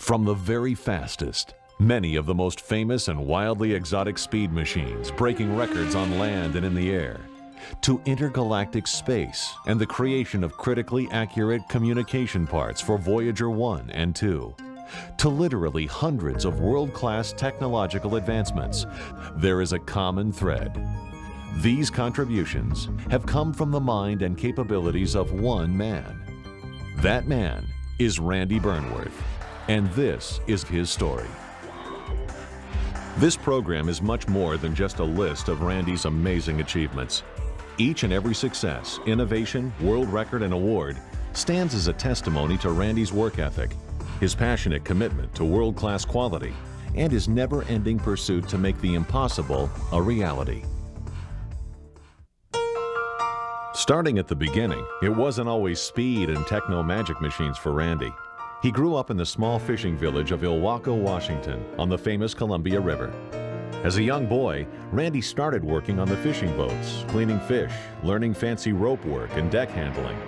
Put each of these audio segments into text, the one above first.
From the very fastest, many of the most famous and wildly exotic speed machines breaking records on land and in the air, to intergalactic space and the creation of critically accurate communication parts for Voyager 1 and 2, to literally hundreds of world-class technological advancements, there is a common thread. These contributions have come from the mind and capabilities of one man. That man is Randy Burnworth, and this is his story. This program is much more than just a list of Randy's amazing achievements. Each and every success, innovation, world record, and award stands as a testimony to Randy's work ethic, his passionate commitment to world-class quality, and his never-ending pursuit to make the impossible a reality. Starting at the beginning, it wasn't always speed and techno-magic machines for Randy. He grew up in the small fishing village of Ilwaco, Washington, on the famous Columbia River. As a young boy, Randy started working on the fishing boats, cleaning fish, learning fancy rope work and deck handling.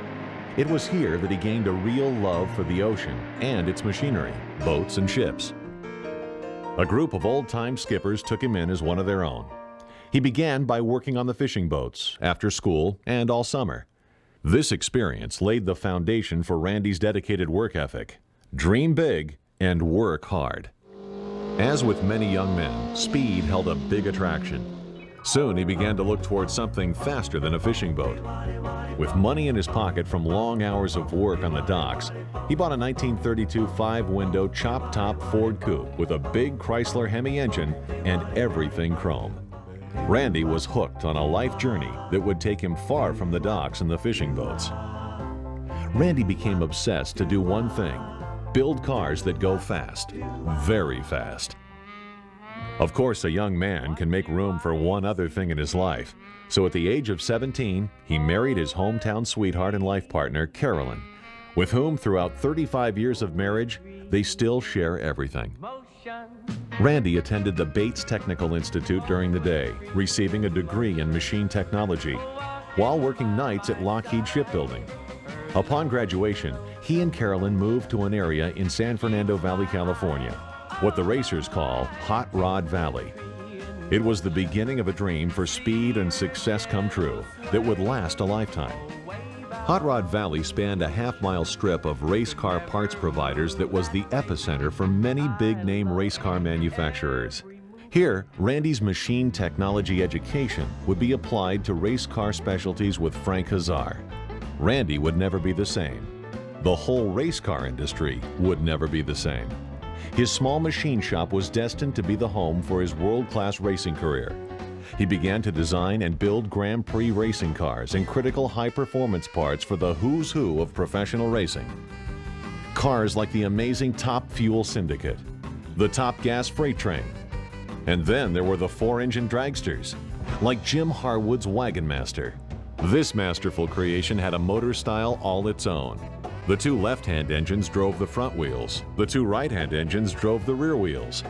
It was here that he gained a real love for the ocean and its machinery, boats and ships. A group of old-time skippers took him in as one of their own. He began by working on the fishing boats, after school and all summer. This experience laid the foundation for Randy's dedicated work ethic. Dream big and work hard. As with many young men, speed held a big attraction. Soon he began to look towards something faster than a fishing boat. With money in his pocket from long hours of work on the docks, he bought a 1932 5-window chop-top Ford coupe with a big Chrysler Hemi engine and everything chrome. Randy was hooked on a life journey that would take him far from the docks and the fishing boats. Randy became obsessed to do one thing: build cars that go fast, very fast. Of course, a young man can make room for one other thing in his life, so at the age of 17, he married his hometown sweetheart and life partner, Carolyn, with whom throughout 35 years of marriage, they still share everything. Randy attended the Bates Technical Institute during the day, receiving a degree in machine technology, while working nights at Lockheed Shipbuilding. Upon graduation, he and Carolyn moved to an area in San Fernando Valley, California, what the racers call Hot Rod Valley. It was the beginning of a dream for speed and success come true that would last a lifetime. Hot Rod Valley spanned a half-mile strip of race car parts providers that was the epicenter for many big-name race car manufacturers. Here, Randy's machine technology education would be applied to race car specialties with Frank Hazar. Randy would never be the same. The whole race car industry would never be the same. His small machine shop was destined to be the home for his world-class racing career. He began to design and build Grand Prix racing cars and critical high-performance parts for the who's who of professional racing. Cars like the amazing Top Fuel Syndicate, the Top Gas Freight Train, and then there were the 4-engine dragsters, like Jim Harwood's Wagon Master. This masterful creation had a motor style all its own. The two left-hand engines drove the front wheels. The two right-hand engines drove the rear wheels.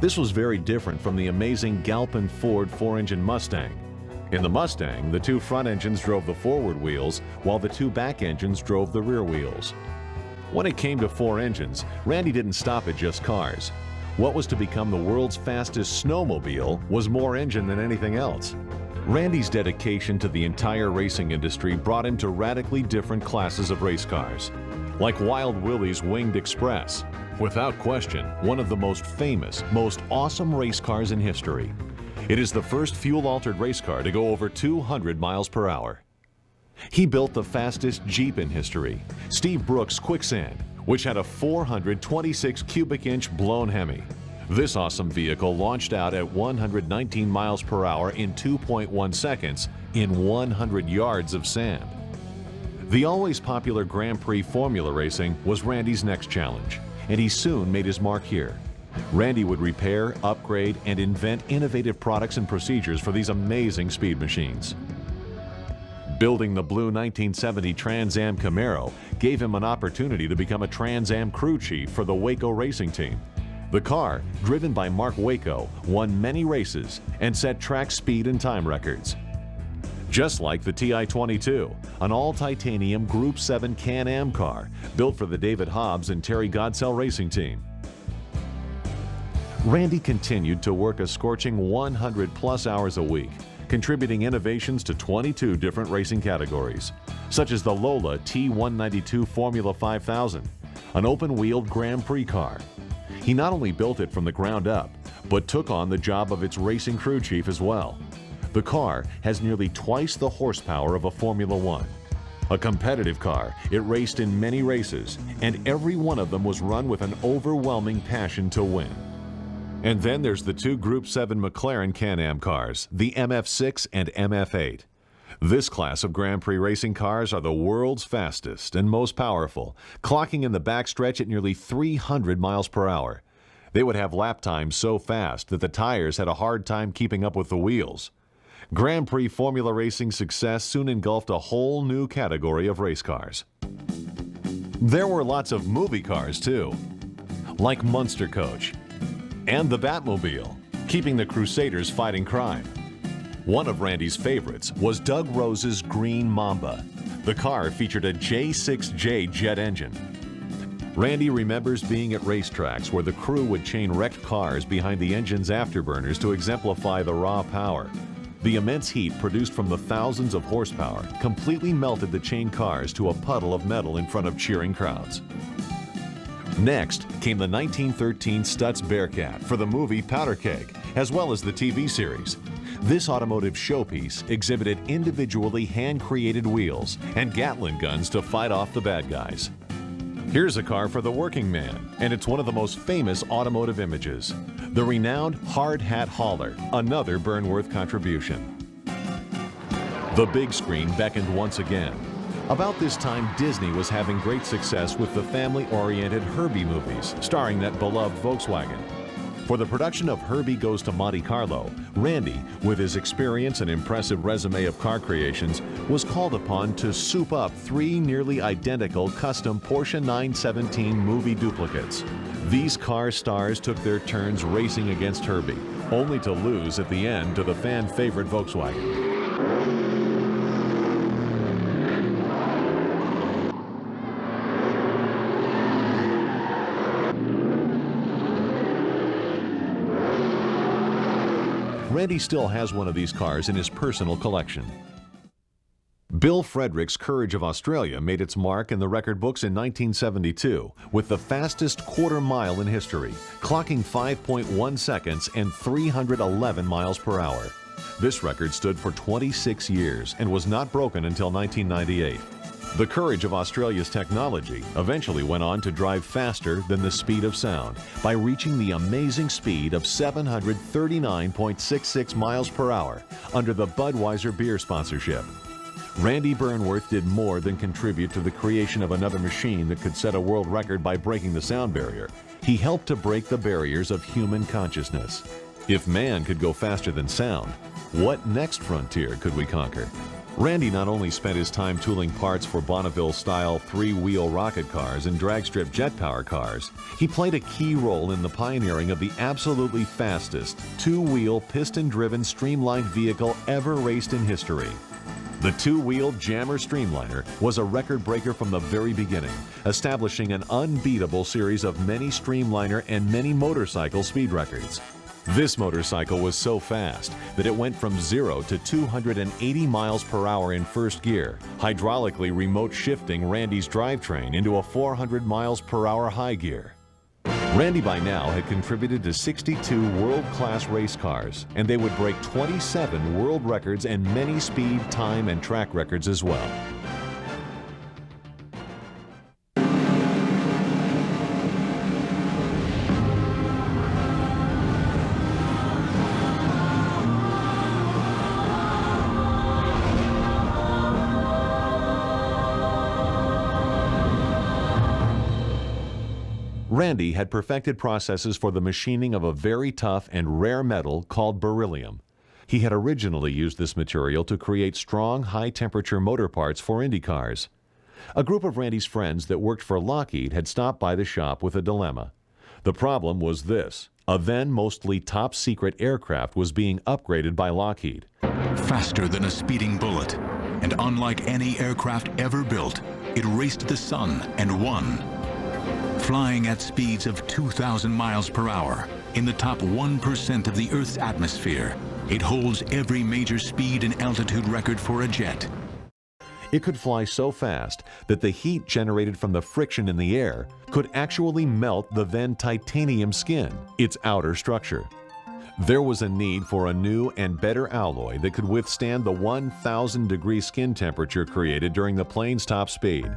This was very different from the amazing Galpin Ford 4-engine Mustang. In the Mustang, the two front engines drove the forward wheels, while the two back engines drove the rear wheels. When it came to 4 engines, Randy didn't stop at just cars. What was to become the world's fastest snowmobile was more engine than anything else. Randy's dedication to the entire racing industry brought him to radically different classes of race cars, like Wild Willie's Winged Express, without question, one of the most famous, most awesome race cars in history. It is the first fuel-altered race car to go over 200 miles per hour. He built the fastest Jeep in history, Steve Brooks' Quicksand, which had a 426 cubic inch blown Hemi. This awesome vehicle launched out at 119 miles per hour in 2.1 seconds in 100 yards of sand. The always popular Grand Prix formula racing was Randy's next challenge, and he soon made his mark here. Randy would repair, upgrade, and invent innovative products and procedures for these amazing speed machines. Building the blue 1970 Trans Am Camaro gave him an opportunity to become a Trans Am crew chief for the Waco racing team. The car, driven by Mark Waco, won many races and set track speed and time records. Just like the TI-22, an all-titanium Group 7 Can-Am car built for the David Hobbs and Terry Godsell racing team. Randy continued to work a scorching 100+ hours a week, contributing innovations to 22 different racing categories, such as the Lola T192 Formula 5000, an open-wheeled Grand Prix car. He not only built it from the ground up, but took on the job of its racing crew chief as well. The car has nearly twice the horsepower of a Formula One. A competitive car, it raced in many races, and every one of them was run with an overwhelming passion to win. And then there's the two Group 7 McLaren Can-Am cars, the MF6 and MF8. This class of Grand Prix racing cars are the world's fastest and most powerful, clocking in the backstretch at nearly 300 miles per hour. They would have lap times so fast that the tires had a hard time keeping up with the wheels. Grand Prix Formula Racing success soon engulfed a whole new category of race cars. There were lots of movie cars too, like Munster Coach and the Batmobile, keeping the Crusaders fighting crime. One of Randy's favorites was Doug Rose's Green Mamba. The car featured a J6J jet engine. Randy remembers being at racetracks where the crew would chain wrecked cars behind the engine's afterburners to exemplify the raw power. The immense heat produced from the thousands of horsepower completely melted the chained cars to a puddle of metal in front of cheering crowds. Next came the 1913 Stutz Bearcat for the movie Powder Keg, as well as the TV series. This automotive showpiece exhibited individually hand-created wheels and Gatling guns to fight off the bad guys. Here's a car for the working man, and it's one of the most famous automotive images. The renowned Hard Hat Hauler, another Burnworth contribution. The big screen beckoned once again. About this time, Disney was having great success with the family-oriented Herbie movies, starring that beloved Volkswagen. For the production of Herbie Goes to Monte Carlo, Randy, with his experience and impressive resume of car creations, was called upon to soup up 3 nearly identical custom Porsche 917 movie duplicates. These car stars took their turns racing against Herbie, only to lose at the end to the fan-favorite Volkswagen. Randy still has one of these cars in his personal collection. Bill Frederick's Courage of Australia made its mark in the record books in 1972 with the fastest quarter mile in history, clocking 5.1 seconds and 311 miles per hour. This record stood for 26 years and was not broken until 1998. The Courage of Australia's technology eventually went on to drive faster than the speed of sound by reaching the amazing speed of 739.66 miles per hour under the Budweiser beer sponsorship. Randy Burnworth did more than contribute to the creation of another machine that could set a world record by breaking the sound barrier. He helped to break the barriers of human consciousness. If man could go faster than sound, what next frontier could we conquer? Randy not only spent his time tooling parts for Bonneville-style 3-wheel rocket cars and dragstrip jet power cars, he played a key role in the pioneering of the absolutely fastest 2-wheel piston-driven streamlined vehicle ever raced in history. The 2-wheel Jammer Streamliner was a record breaker from the very beginning, establishing an unbeatable series of many Streamliner and many motorcycle speed records. This motorcycle was so fast that it went from 0 to 280 miles per hour in first gear, hydraulically remote shifting Randy's drivetrain into a 400 miles per hour high gear. Randy by now had contributed to 62 world-class race cars, and they would break 27 world records and many speed, time, and track records as well. Randy had perfected processes for the machining of a very tough and rare metal called beryllium. He had originally used this material to create strong, high-temperature motor parts for Indy cars. A group of Randy's friends that worked for Lockheed had stopped by the shop with a dilemma. The problem was this: a then mostly top-secret aircraft was being upgraded by Lockheed. Faster than a speeding bullet, and unlike any aircraft ever built, it raced the sun and won. Flying at speeds of 2,000 miles per hour in the top 1% of the Earth's atmosphere, it holds every major speed and altitude record for a jet. It could fly so fast that the heat generated from the friction in the air could actually melt the then titanium skin, its outer structure. There was a need for a new and better alloy that could withstand the 1,000-degree skin temperature created during the plane's top speed.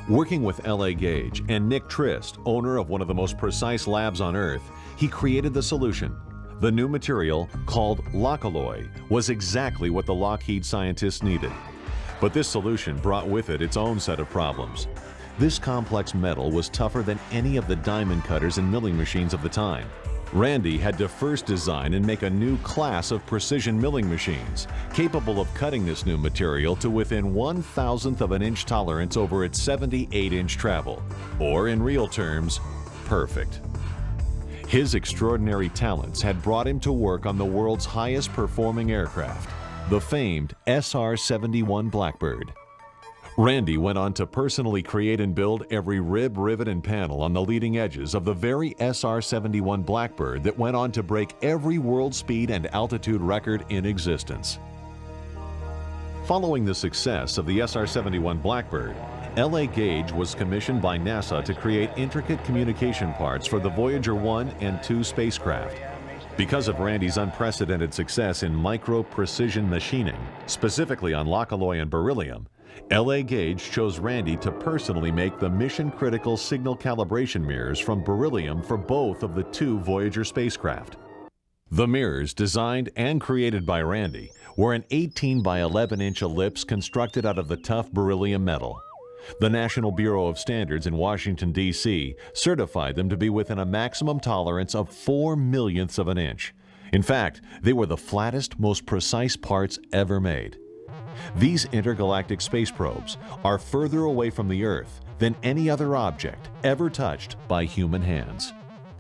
Working with L.A. Gage and Nick Trist, owner of one of the most precise labs on Earth, he created the solution. The new material, called Localloy, was exactly what the Lockheed scientists needed. But this solution brought with it its own set of problems. This complex metal was tougher than any of the diamond cutters and milling machines of the time. Randy had to first design and make a new class of precision milling machines, capable of cutting this new material to within 1,000th of an inch tolerance over its 78-inch travel, or in real terms, perfect. His extraordinary talents had brought him to work on the world's highest performing aircraft, the famed SR-71 Blackbird. Randy went on to personally create and build every rib, rivet, and panel on the leading edges of the very SR-71 Blackbird that went on to break every world speed and altitude record in existence. Following the success of the SR-71 Blackbird, L.A. Gage was commissioned by NASA to create intricate communication parts for the Voyager 1 and 2 spacecraft. Because of Randy's unprecedented success in micro-precision machining, specifically on Localloy and beryllium, L.A. Gage chose Randy to personally make the mission-critical signal calibration mirrors from beryllium for both of the 2 Voyager spacecraft. The mirrors, designed and created by Randy, were an 18 by 11-inch ellipse constructed out of the tough beryllium metal. The National Bureau of Standards in Washington, D.C. certified them to be within a maximum tolerance of 4/millionths of an inch. In fact, they were the flattest, most precise parts ever made. These intergalactic space probes are further away from the Earth than any other object ever touched by human hands.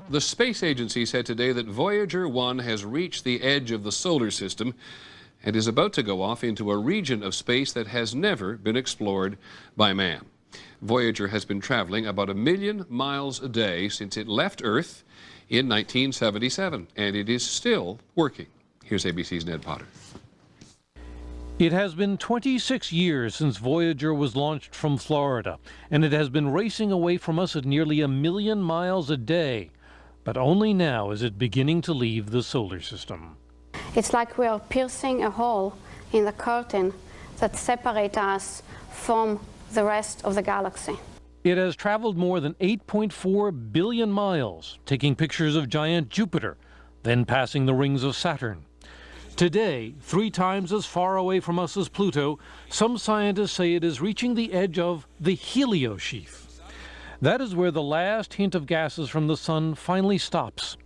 The space agency said today that Voyager 1 has reached the edge of the solar system and is about to go off into a region of space that has never been explored by man. Voyager has been traveling about 1 million miles a day since it left Earth in 1977, and it is still working. Here's ABC's Ned Potter. It has been 26 years since Voyager was launched from Florida, and it has been racing away from us at nearly 1 million miles a day. But only now is it beginning to leave the solar system. It's like we are piercing a hole in the curtain that separates us from the rest of the galaxy. It has traveled more than 8.4 billion miles, taking pictures of giant Jupiter, then passing the rings of Saturn. Today, 3 times as far away from us as Pluto, some scientists say it is reaching the edge of the heliosheath. That is where the last hint of gases from the sun finally stops.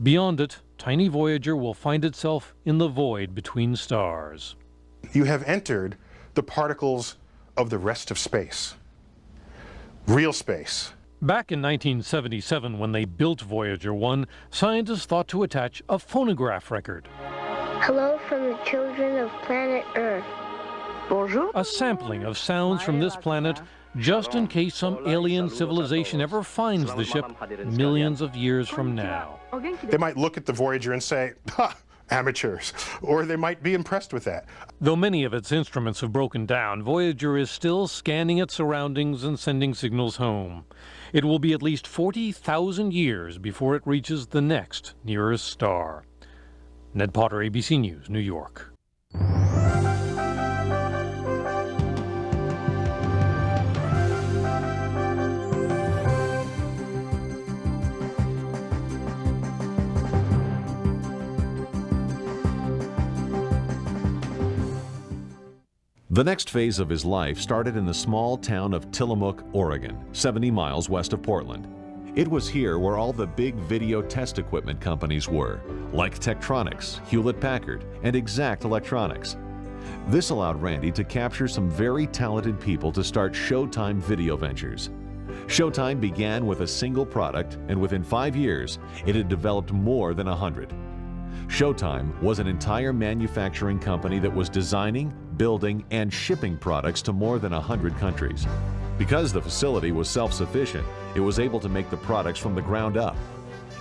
Beyond it, tiny Voyager will find itself in the void between stars. You have entered the particles of the rest of space. Real space. Back in 1977, when they built Voyager 1, scientists thought to attach a phonograph record. Hello from the children of planet Earth. Bonjour. A sampling of sounds from this planet, just in case some alien civilization ever finds the ship millions of years from now. They might look at the Voyager and say, ha, amateurs, or they might be impressed with that. Though many of its instruments have broken down, Voyager is still scanning its surroundings and sending signals home. It will be at least 40,000 years before it reaches the next nearest star. Ned Potter, ABC News, New York. The next phase of his life started in the small town of Tillamook, Oregon, 70 miles west of Portland. It was here where all the big video test equipment companies were, like Tektronix, Hewlett-Packard, and Exact Electronics. This allowed Randy to capture some very talented people to start Showtime Video Ventures. Showtime began with a single product, and within 5 years, it had developed more than 100. Showtime was an entire manufacturing company that was designing, building, and shipping products to more than 100 countries. Because the facility was self-sufficient, it was able to make the products from the ground up.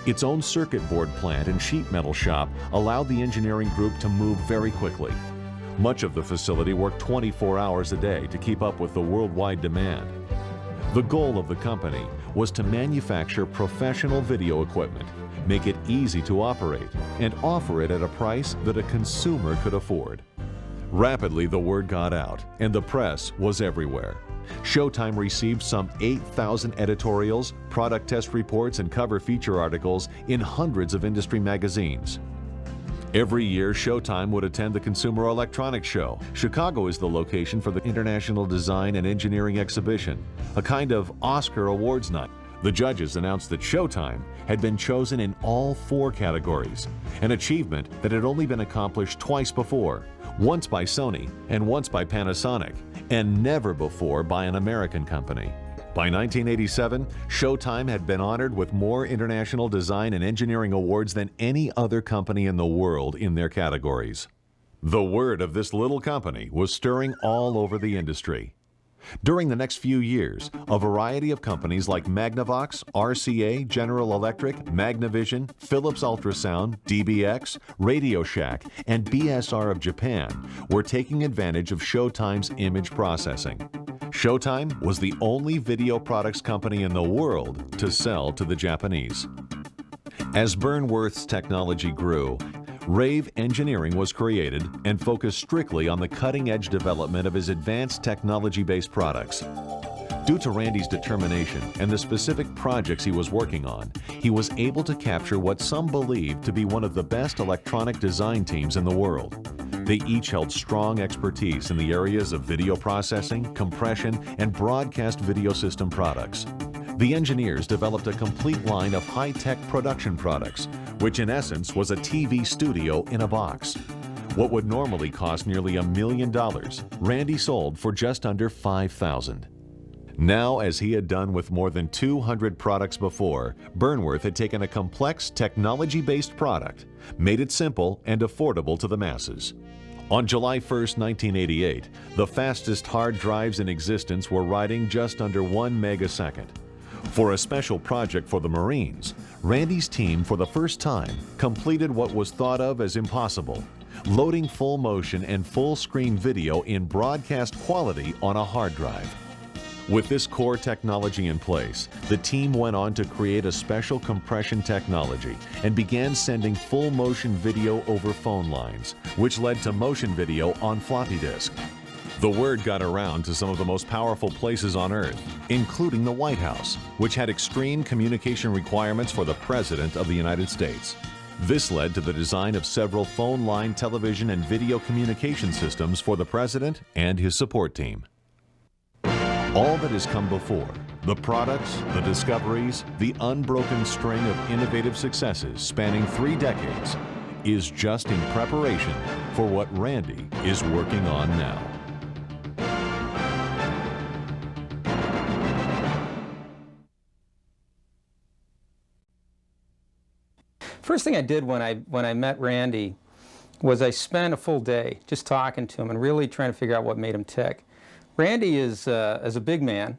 Its own circuit board plant and sheet metal shop allowed the engineering group to move very quickly. Much of the facility worked 24 hours a day to keep up with the worldwide demand. The goal of the company was to manufacture professional video equipment, make it easy to operate, and offer it at a price that a consumer could afford. Rapidly, the word got out, and the press was everywhere. Showtime received some 8,000 editorials, product test reports, and cover feature articles in hundreds of industry magazines. Every year, Showtime would attend the Consumer Electronics Show. Chicago is the location for the International Design and Engineering Exhibition, a kind of Oscar awards night. The judges announced that Showtime had been chosen in all 4 categories, an achievement that had only been accomplished twice before, once by Sony and once by Panasonic, and never before by an American company. By 1987, Showtime had been honored with more international design and engineering awards than any other company in the world in their categories. The word of this little company was stirring all over the industry. During the next few years, a variety of companies like Magnavox, RCA, General Electric, Magnavision, Philips Ultrasound, DBX, Radio Shack, and BSR of Japan were taking advantage of Showtime's image processing. Showtime was the only video products company in the world to sell to the Japanese. As Burnworth's technology grew, Rave Engineering was created and focused strictly on the cutting-edge development of his advanced technology-based products. Due to Randy's determination and the specific projects he was working on, he was able to capture what some believed to be one of the best electronic design teams in the world. They each held strong expertise in the areas of video processing, compression, and broadcast video system products. The engineers developed a complete line of high-tech production products, which in essence was a TV studio in a box. What would normally cost nearly $1 million, Randy sold for just under $5,000. Now, as he had done with more than 200 products before, Burnworth had taken a complex technology-based product, made it simple and affordable to the masses. On July 1, 1988, the fastest hard drives in existence were riding just under 1 megasecond. For a special project for the Marines, Randy's team for the first time completed what was thought of as impossible, loading full motion and full screen video in broadcast quality on a hard drive. With this core technology in place, the team went on to create a special compression technology and began sending full motion video over phone lines, which led to motion video on floppy disk. The word got around to some of the most powerful places on Earth, including the White House, which had extreme communication requirements for the President of the United States. This led to the design of several phone line, television, and video communication systems for the President and his support team. All that has come before, the products, the discoveries, the unbroken string of innovative successes spanning 3 decades, is just in preparation for what Randy is working on now. First thing I did when I met Randy was I spent a full day just talking to him and really trying to figure out what made him tick. Randy is a big man,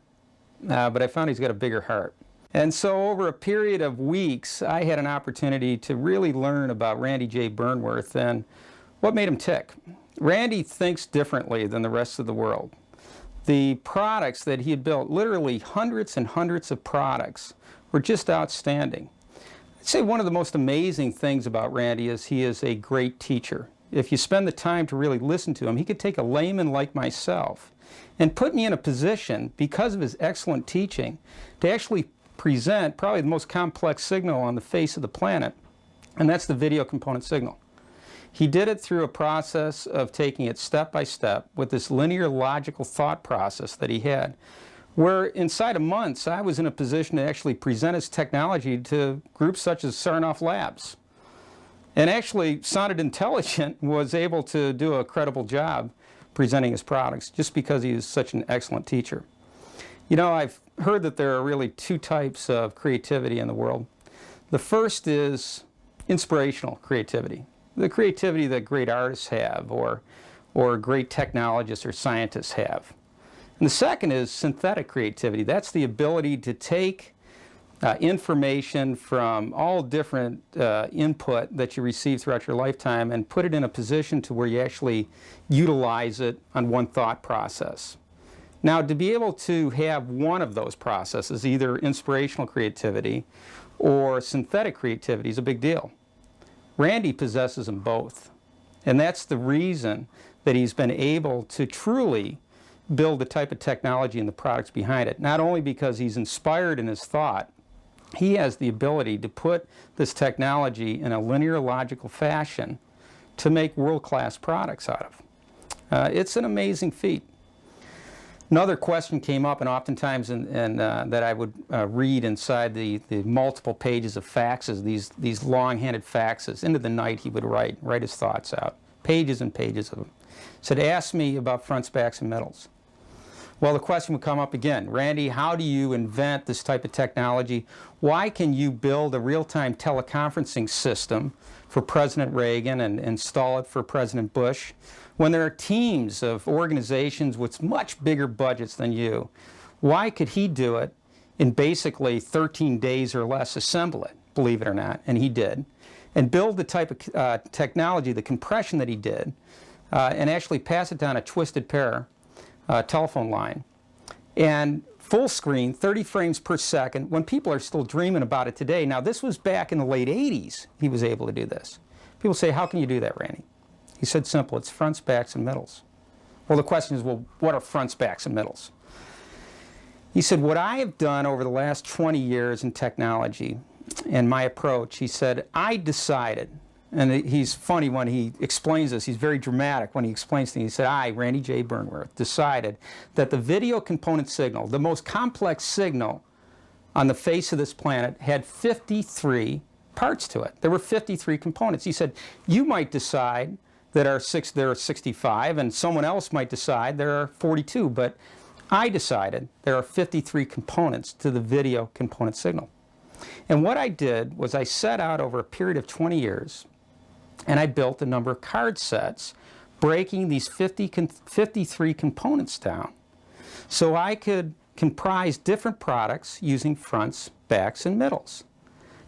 but I found he's got a bigger heart. And so over a period of weeks, I had an opportunity to really learn about Randy J. Burnworth and what made him tick. Randy thinks differently than the rest of the world. The products that he had built, literally hundreds and hundreds of products, were just outstanding. I'd say one of the most amazing things about Randy is he is a great teacher. If you spend the time to really listen to him, he could take a layman like myself and put me in a position, because of his excellent teaching, to actually present probably the most complex signal on the face of the planet, and that's the video component signal. He did it through a process of taking it step by step with this linear logical thought process that he had, where inside of months I was in a position to actually present his technology to groups such as Sarnoff Labs. And actually sounded intelligent, was able to do a credible job presenting his products just because he is such an excellent teacher. You know, I've heard that there are really 2 types of creativity in the world. The first is inspirational creativity, the creativity that great artists have or great technologists or scientists have. And the second is synthetic creativity. That's the ability to take information from all different input that you receive throughout your lifetime and put it in a position to where you actually utilize it on one thought process. Now, to be able to have one of those processes, either inspirational creativity or synthetic creativity, is a big deal. Randy possesses them both. And that's the reason that he's been able to truly build the type of technology and the products behind it. Not only because he's inspired in his thought, he has the ability to put this technology in a linear, logical fashion to make world-class products out of. It's an amazing feat. Another question came up, and oftentimes that I would read inside the multiple pages of faxes, these long-handed faxes. Into the night he would write his thoughts out, pages and pages of them. Said, ask me about fronts, backs, and middles. Well, the question would come up again. Randy, how do you invent this type of technology? Why can you build a real-time teleconferencing system for President Reagan and install it for President Bush when there are teams of organizations with much bigger budgets than you? Why could he do it in basically 13 days or less, assemble it, believe it or not, and he did, and build the type of technology, the compression that he did, and actually pass it down a twisted pair telephone line, and full screen, 30 frames per second, when people are still dreaming about it today. Now, this was back in the late 80s he was able to do this. People say, how can you do that, Randy? He said, simple, it's fronts, backs, and middles. Well, the question is, well, what are fronts, backs, and middles? He said, what I have done over the last 20 years in technology and my approach, he said, I decided, and he's funny when he explains this, he's very dramatic when he explains things. He said, I, Randy J. Burnworth, decided that the video component signal, the most complex signal on the face of this planet, had 53 parts to it. There were 53 components. He said, you might decide that there are 65, and someone else might decide there are 42, but I decided there are 53 components to the video component signal. And what I did was I set out over a period of 20 years, and I built a number of card sets breaking these 53 components down so I could comprise different products using fronts, backs, and middles.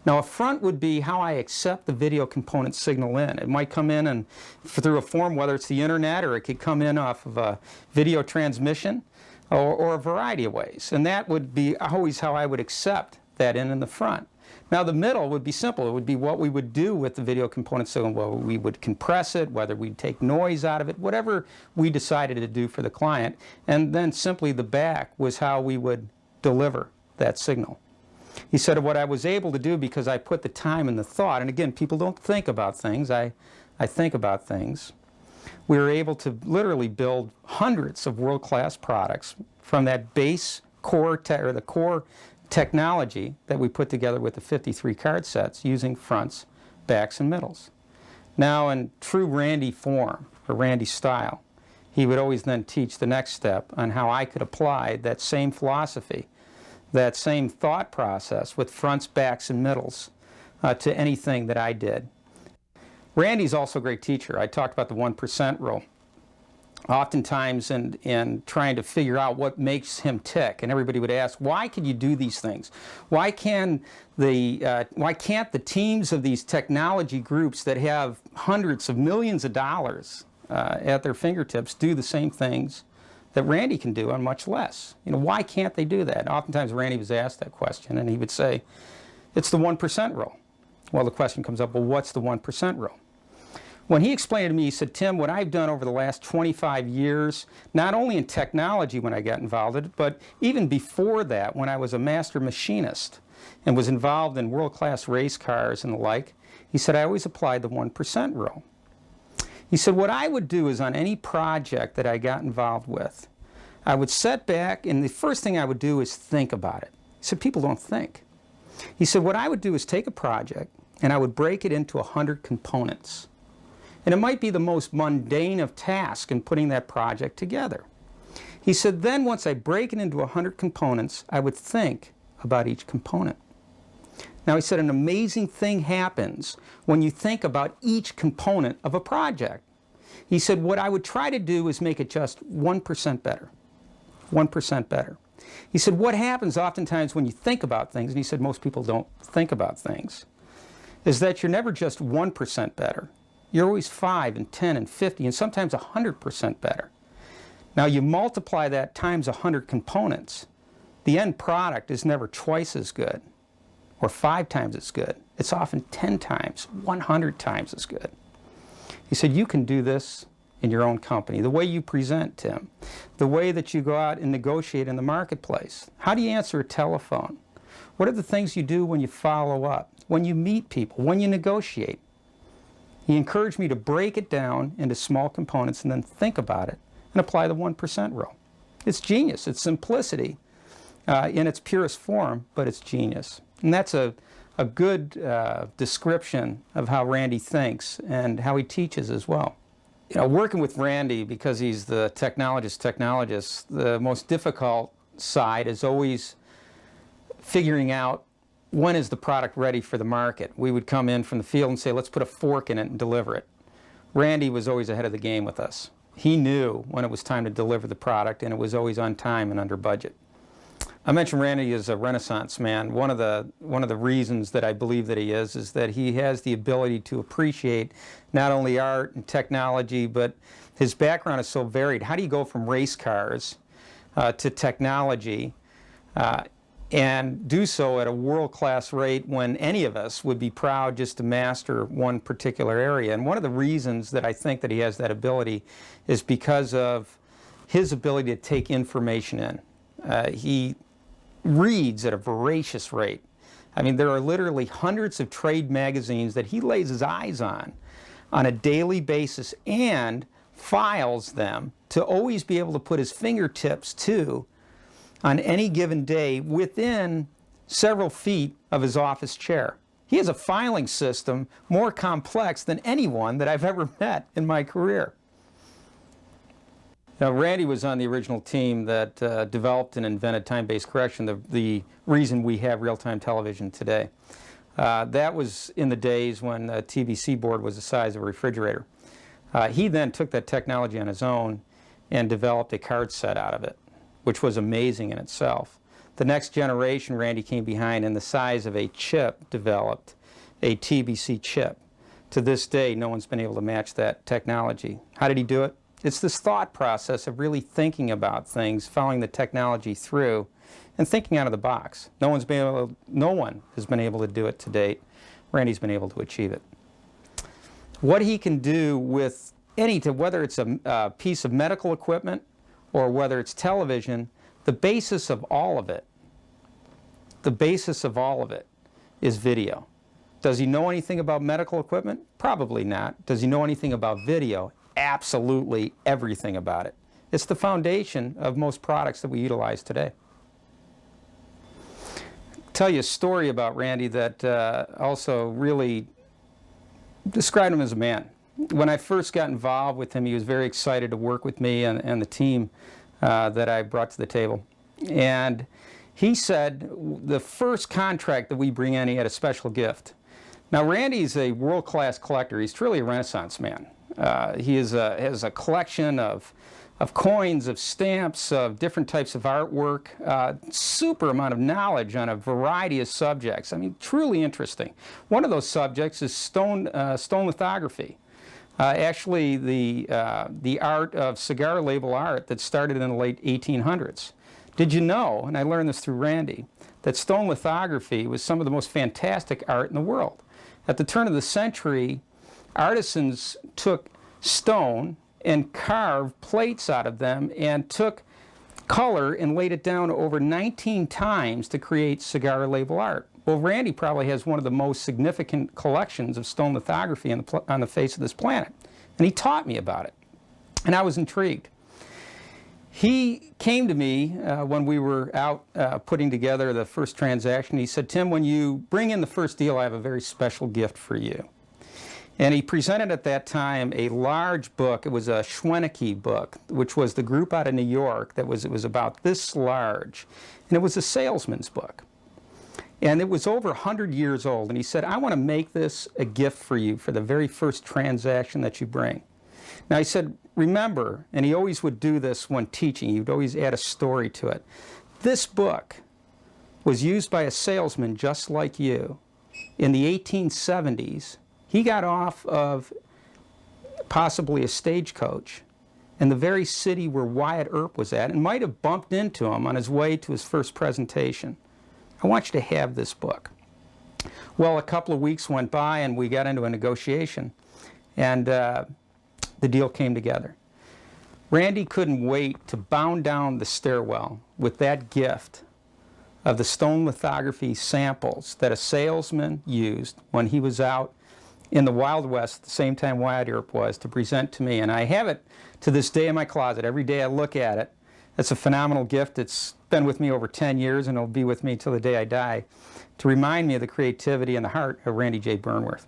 Now, a front would be how I accept the video component signal in. It might come in and through a form, whether it's the internet, or it could come in off of a video transmission, or a variety of ways. And that would be always how I would accept that in the front. Now, the middle would be simple. It would be what we would do with the video component signal. Well, we would compress it, whether we'd take noise out of it, whatever we decided to do for the client. And then simply the back was how we would deliver that signal. He said what I was able to do, because I put the time and the thought, and again, people don't think about things, I think about things. We were able to literally build hundreds of world-class products from that base core, the core technology that we put together with the 53 card sets using fronts, backs, and middles. Now, in true Randy form, or Randy style, he would always then teach the next step on how I could apply that same philosophy, that same thought process with fronts, backs, and middles to anything that I did. Randy's also a great teacher. I talked about the 1% rule. Oftentimes in trying to figure out what makes him tick, and everybody would ask, why can you do these things? Why can't the teams of these technology groups that have hundreds of millions of dollars at their fingertips do the same things that Randy can do on much less? You know, why can't they do that? Oftentimes Randy was asked that question, and he would say, it's the 1% rule. Well, the question comes up, well, what's the 1% rule? When he explained it to me, he said, Tim, what I've done over the last 25 years, not only in technology when I got involved in it, but even before that, when I was a master machinist and was involved in world-class race cars and the like, he said, I always applied the 1% rule. He said, what I would do is on any project that I got involved with, I would sit back, and the first thing I would do is think about it. He said, people don't think. He said, what I would do is take a project, and I would break it into 100 components. And it might be the most mundane of tasks in putting that project together. He said, then once I break it into 100 components, I would think about each component. Now, he said, an amazing thing happens when you think about each component of a project. He said, what I would try to do is make it just 1% better. 1% better. He said, what happens oftentimes when you think about things, and he said most people don't think about things, is that you're never just 1% better. You're always 5 and 10 and 50 and sometimes 100% better. Now you multiply that times 100 components, the end product is never twice as good or 5 times as good. It's often 10 times, 100 times as good. He said, you can do this in your own company. The way you present, Tim, the way that you go out and negotiate in the marketplace. How do you answer a telephone? What are the things you do when you follow up, when you meet people, when you negotiate? He encouraged me to break it down into small components and then think about it and apply the 1% rule. It's genius. It's simplicity in its purest form, but it's genius. And that's a good description of how Randy thinks and how he teaches as well. You know, working with Randy, because he's the technologist, the most difficult side is always figuring out when is the product ready for the market. We would come in from the field and say, let's put a fork in it and deliver it. Randy was always ahead of the game with us. He knew when it was time to deliver the product, and it was always on time and under budget. I mentioned Randy is a Renaissance man. One of the reasons that I believe that he is that he has the ability to appreciate not only art and technology, but his background is so varied. How do you go from race cars to technology and do so at a world-class rate when any of us would be proud just to master one particular area? And one of the reasons that I think that he has that ability is because of his ability to take information in. He reads at a voracious rate. I mean, there are literally hundreds of trade magazines that he lays his eyes on a daily basis and files them to always be able to put his fingertips to on any given day within several feet of his office chair. He has a filing system more complex than anyone that I've ever met in my career. Now, Randy was on the original team that developed and invented time-based correction, the reason we have real-time television today. That was in the days when the TVC board was the size of a refrigerator. He then took that technology on his own and developed a card set out of it, which was amazing in itself. The next generation, Randy came behind, and the size of a chip developed, a TBC chip. To this day, no one's been able to match that technology. How did he do it? It's this thought process of really thinking about things, following the technology through, and thinking out of the box. No one has been able to do it to date. Randy's been able to achieve it. What he can do with whether it's a piece of medical equipment or whether it's television, the basis of all of it is video. Does he know anything about medical equipment? Probably not. Does he know anything about video? Absolutely everything about it. It's the foundation of most products that we utilize today. I'll tell you a story about Randy that also really described him as a man. When I first got involved with him, he was very excited to work with me and the team that I brought to the table. And he said the first contract that we bring in, he had a special gift. Now, Randy's a world-class collector. He's truly a Renaissance man. He has a collection of coins, of stamps, of different types of artwork, super amount of knowledge on a variety of subjects. I mean, truly interesting. One of those subjects is stone lithography. Actually, the art of cigar label art that started in the late 1800s. Did you know, and I learned this through Randy, that stone lithography was some of the most fantastic art in the world? At the turn of the century, artisans took stone and carved plates out of them and took color and laid it down over 19 times to create cigar label art. Well, Randy probably has one of the most significant collections of stone lithography on the face of this planet. And he taught me about it. And I was intrigued. He came to me when we were out putting together the first transaction. He said, Tim, when you bring in the first deal, I have a very special gift for you. And he presented at that time a large book. It was a Schwenneke book, which was the group out of New York it was about this large. And it was a salesman's book. And it was over 100 years old. And he said, I want to make this a gift for you for the very first transaction that you bring. Now he said, remember, and he always would do this when teaching, he would always add a story to it. This book was used by a salesman just like you in the 1870s. He got off of possibly a stagecoach in the very city where Wyatt Earp was at and might have bumped into him on his way to his first presentation. I want you to have this book. Well, a couple of weeks went by and we got into a negotiation, and the deal came together. Randy couldn't wait to bound down the stairwell with that gift of the stone lithography samples that a salesman used when he was out in the Wild West at the same time Wyatt Earp was, to present to me. And I have it to this day in my closet. Every day I look at it. It's a phenomenal gift. It's been with me over 10 years and it'll be with me till the day I die, to remind me of the creativity and the heart of Randy J. Burnworth.